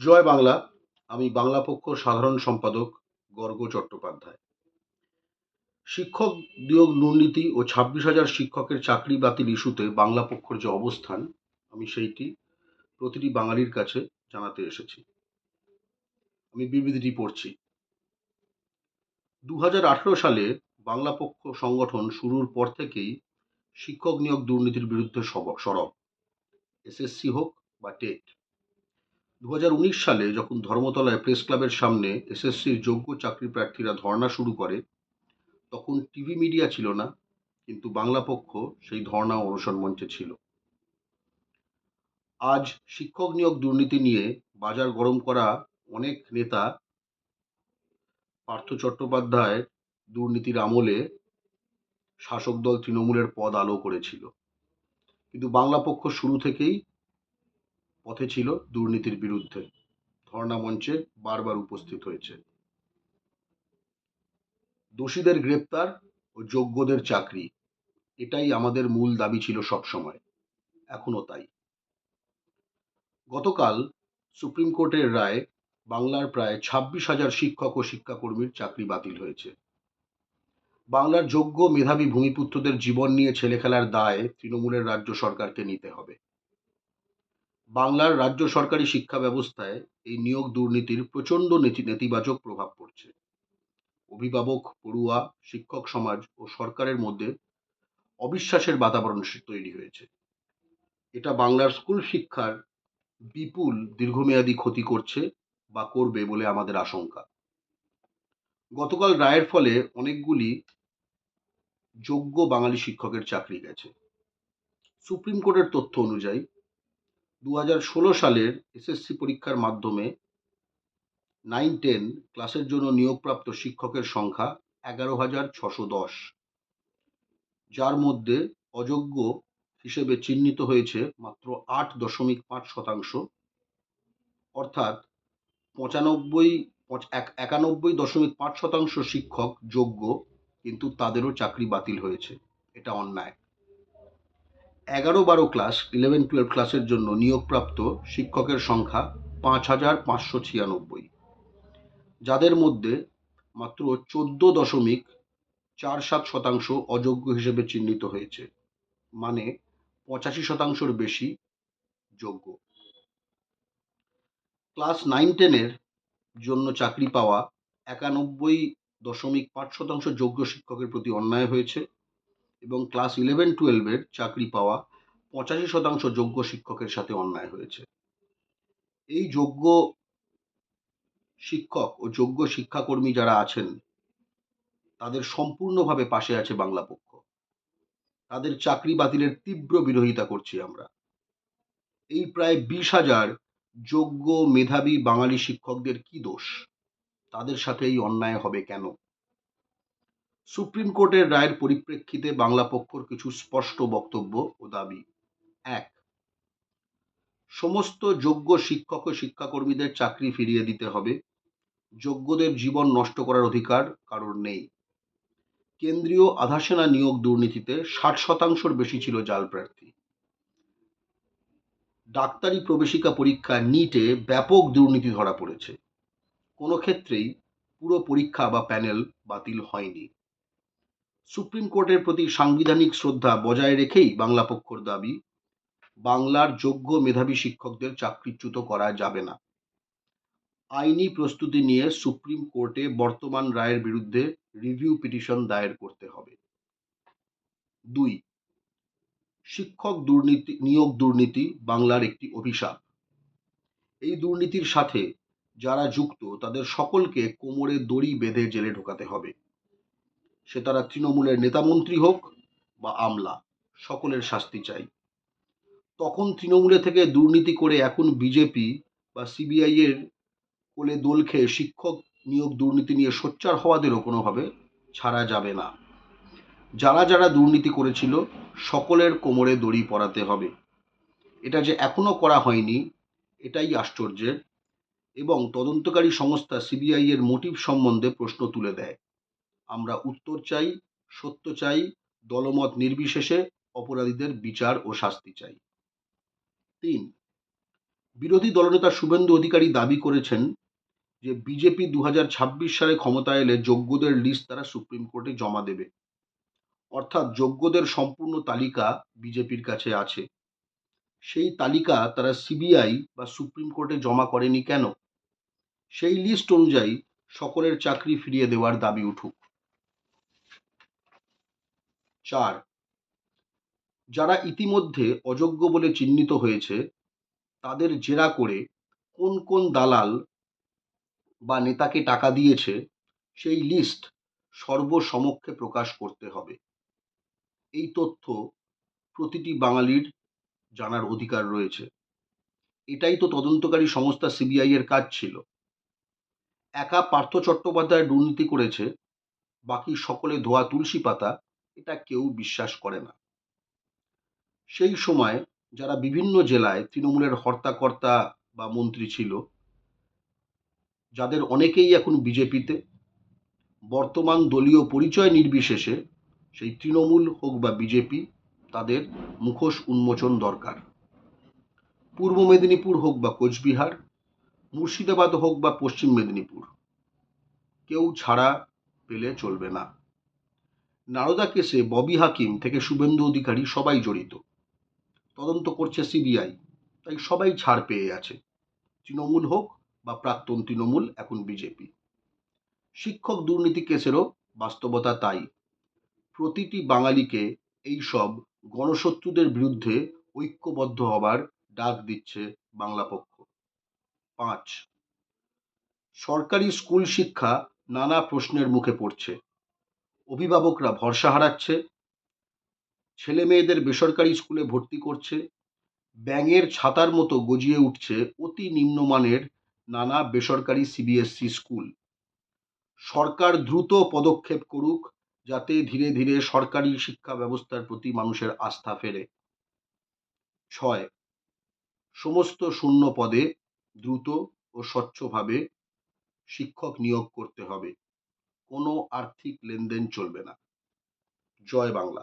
জয় বাংলা। আমি বাংলা পক্ষ সাধারণ সম্পাদক গর্গ চট্টোপাধ্যায়। শিক্ষক নিয়োগ দুর্নীতি ও ২৬,০০০ শিক্ষকের চাকরি বাতিল ইস্যুতে বাংলা পক্ষের যে অবস্থান, আমি সেইটি প্রতিটি বাঙালির কাছে জানাতে এসেছি। আমি বিবৃতিটি পড়ছি। ২০১৮ সালে বাংলা পক্ষ সংগঠন শুরুর পর থেকেই শিক্ষক নিয়োগ দুর্নীতির বিরুদ্ধে সরব, এসএসসি হোক বা টেট। ২০১৯ সালে যখন ধর্মতলায় প্রেস ক্লাবের সামনে এসএসসির যোগ্য চাকরি প্রার্থীরা ধর্ণা শুরু করে, তখন টিভি মিডিয়া ছিল না, কিন্তু বাংলা পক্ষ সেই ধর্ণা ও অনশন মঞ্চে ছিল। আজ শিক্ষক নিয়োগ দুর্নীতি নিয়ে বাজার গরম করা অনেক নেতা পার্থ চট্টোপাধ্যায় দুর্নীতির আমলে শাসক দল তৃণমূলের পদ আলো করেছিল, কিন্তু বাংলা পক্ষ শুরু থেকেই পথে ছিল দুর্নীতির বিরুদ্ধে, ধর্ণা মঞ্চে বারবার উপস্থিত হয়েছে। দোষীদের গ্রেপ্তার ও যোগ্যদের চাকরি, এটাই আমাদের মূল দাবি ছিল সবসময়, এখনো তাই। গতকাল সুপ্রিম কোর্টের রায় বাংলার প্রায় ২৬,০০০ শিক্ষক ও শিক্ষাকর্মীর চাকরি বাতিল হয়েছে। বাংলার যোগ্য মেধাবী ভূমিপুত্রদের জীবন নিয়ে ছেলে খেলার দায় তৃণমূলের রাজ্য সরকারকে নিতে হবে। বাংলার রাজ্য সরকারি শিক্ষা ব্যবস্থায় এই নিয়োগ দুর্নীতির প্রচণ্ড নেতিবাচক প্রভাব পড়ছে। অভিভাবক, পড়ুয়া, শিক্ষক সমাজ ও সরকারের মধ্যে অবিশ্বাসের বাতাবরণ তৈরি হয়েছে। এটা বাংলার স্কুল শিক্ষার বিপুল দীর্ঘমেয়াদী ক্ষতি করছে বা করবে বলে আমাদের আশঙ্কা। গতকাল রায়ের ফলে অনেকগুলি যোগ্য বাঙালি শিক্ষকের চাকরি গেছে। সুপ্রিম কোর্টের তথ্য অনুযায়ী ২০১৬ সালের এসএসসি পরীক্ষার মাধ্যমে 9-10 ক্লাসের জন্য নিয়োগপ্রাপ্ত শিক্ষকের সংখ্যা ১১,৬১০, যার মধ্যে অযোগ্য হিসেবে চিহ্নিত হয়েছে মাত্র ৮.৫%, অর্থাৎ ৯১.৫% শিক্ষক যোগ্য, কিন্তু তাদেরও চাকরি বাতিল হয়েছে। এটা অন্যায়। ১১-১২ ক্লাস 11-12 ক্লাসের জন্য নিয়োগপ্রাপ্ত শিক্ষকের সংখ্যা ৫,৫৯৬, যাদের মধ্যে মাত্র ১৪.৪৭% অযোগ্য হিসেবে চিহ্নিত হয়েছে, মানে ৮৫%-র বেশি যোগ্য। ক্লাস 9-10-এর জন্য চাকরি পাওয়া ৯১.৫% যোগ্য শিক্ষকের প্রতি অন্যায় হয়েছে, এবং ক্লাস 11-12-এর চাকরি পাওয়া ৮৫% যোগ্য শিক্ষকের সাথে অন্যায় হয়েছে। এই যোগ্য শিক্ষক ও যোগ্য শিক্ষাকর্মী যারা আছেন, তাদের সম্পূর্ণভাবে পাশে আছে বাংলা পক্ষ। তাদের চাকরি বাতিলের তীব্র বিরোধিতা করছি আমরা। এই প্রায় ২০,০০০ যোগ্য মেধাবী বাঙালি শিক্ষকদের কি দোষ? তাদের সাথে এই অন্যায় হবে কেন? সুপ্রিম কোর্টের রায়ের পরিপ্রেক্ষিতে বাংলা পক্ষর কিছু স্পষ্ট বক্তব্য ও দাবি। ১. সমস্ত যোগ্য শিক্ষক ও শিক্ষাকর্মীদের চাকরি ফিরিয়ে দিতে হবে। যোগ্যদের জীবন নষ্ট করার অধিকার কারোর নেই। কেন্দ্রীয় আধা সেনা নিয়োগ দুর্নীতিতে ৬০%-র বেশি ছিল জাল প্রার্থী। ডাক্তারি প্রবেশিকা পরীক্ষা নিটে ব্যাপক দুর্নীতি ধরা পড়েছে। কোনো ক্ষেত্রেই পুরো পরীক্ষা বা প্যানেল বাতিল হয়নি। সুপ্রিম কোর্টের প্রতি সাংবিধানিক শ্রদ্ধা বজায় রেখেই বাংলা পক্ষর দাবি, বাংলার যোগ্য মেধাবী শিক্ষকদের চাকরিচ্যুত করা যাবে না। আইনি প্রস্তুতি নিয়ে সুপ্রিম কোর্টে বর্তমান রায়ের বিরুদ্ধে রিভিউ পিটিশন দায়ের করতে হবে। ২. শিক্ষক নিয়োগ দুর্নীতি বাংলার একটি অভিশাপ। এই দুর্নীতির সাথে যারা যুক্ত তাদের সকলকে কোমরে দড়ি বেঁধে জেলে ঢোকাতে হবে। সে তারা তৃণমূলের নেতামন্ত্রী হোক বা আমলা, সকলের শাস্তি চাই। তখন তৃণমূলে থেকে দুর্নীতি করে এখন বিজেপি বা সিবিআই এর কোলে দোল খেয়ে শিক্ষক নিয়োগ দুর্নীতি নিয়ে সোচ্চার হওয়াদেরও কোনোভাবে ছাড়া যাবে না। যারা যারা দুর্নীতি করেছিল সকলের কোমরে দড়ি পরাতে হবে। এটা যে এখনো করা হয়নি, এটাই আশ্চর্যের, এবং তদন্তকারী সংস্থা সিবিআই এর মোটিভ সম্বন্ধে প্রশ্ন তুলে দেয়। আমরা উত্তর চাই, সত্য চাই, দলমত নির্বিশেষে অপরাধীদের বিচার ও শাস্তি চাই। ৩. বিরোধী দলনেতা শুভেন্দু অধিকারী দাবি করেছেন যে বিজেপি 2026 সালে ক্ষমতায় এলে যোগ্যদের লিস্ট তারা সুপ্রিম কোর্টে জমা দেবে। অর্থাৎ যোগ্যদের সম্পূর্ণ তালিকা বিজেপির কাছে আছে। সেই তালিকা তারা সিবিআই বা সুপ্রিম কোর্টে জমা করেনি কেন? সেই লিস্ট অনুযায়ী সকলের চাকরি ফিরিয়ে দেওয়ার দাবি উঠুক। 4, যারা ইতিমধ্যে অযোগ্য বলে চিহ্নিত হয়েছে তাদের জেরা করে কোন কোন দালাল বা নেতাকে টাকা দিয়েছে সেই লিস্ট সর্বসমক্ষে প্রকাশ করতে হবে। এই তথ্য প্রতিটি বাঙালির জানার অধিকার রয়েছে। এটাই তো তদন্তকারী সংস্থা সিবিআই এর কাজ ছিল। একা পার্থ চট্টোপাধ্যায় দুর্নীতি করেছে, বাকি সকলে ধোয়া তুলসী পাতা, এটা কেউ বিশ্বাস করে না। সেই সময় যারা বিভিন্ন জেলায় তৃণমূলের হর্তাকর্তা বা মন্ত্রী ছিল, যাদের অনেকেই এখন বিজেপিতে, বর্তমান দলীয় পরিচয় নির্বিশেষে সেই তৃণমূল হোক বা বিজেপি, তাদের মুখোশ উন্মোচন দরকার। পূর্ব মেদিনীপুর হোক বা কোচবিহার, মুর্শিদাবাদ হোক বা পশ্চিম মেদিনীপুর, কেউ ছাড়া পেলে চলবে না। নারদা কেসে ববি হাকিম থেকে শুভেন্দু অধিকারী সবাই জড়িত, তদন্ত করছে সিবিআই, তাই সবাই ছাড় পেয়ে আছে, তৃণমূল হোক বা প্রাক্তন তৃণমূল এখন বিজেপি। শিক্ষক দুর্নীতি কেসেরও বাস্তবতা তাই। প্রতিটি বাঙালিকে এই সব গণশত্রুদের বিরুদ্ধে ঐক্যবদ্ধ হবার ডাক দিচ্ছে বাংলা পক্ষ। 5, সরকারি স্কুল শিক্ষা নানা প্রশ্নের মুখে পড়ছে। অভিভাবকরা ভরসা হারাচ্ছে, ছেলে মেয়েদের বেসরকারি স্কুলে ভর্তি করছে, ব্যাঙের ছাতার মতো গজিয়ে উঠছে অতি নিম্নমানের নানা বেসরকারি সিবিএসই স্কুল। সরকার দ্রুত পদক্ষেপ করুক যাতে ধীরে ধীরে সরকারি শিক্ষা ব্যবস্থার প্রতি মানুষের আস্থা ফেরে। 6, সমস্ত শূন্য পদে দ্রুত ও স্বচ্ছভাবে শিক্ষক নিয়োগ করতে হবে, কোনো আর্থিক লেনদেন চলবে না। জয় বাংলা।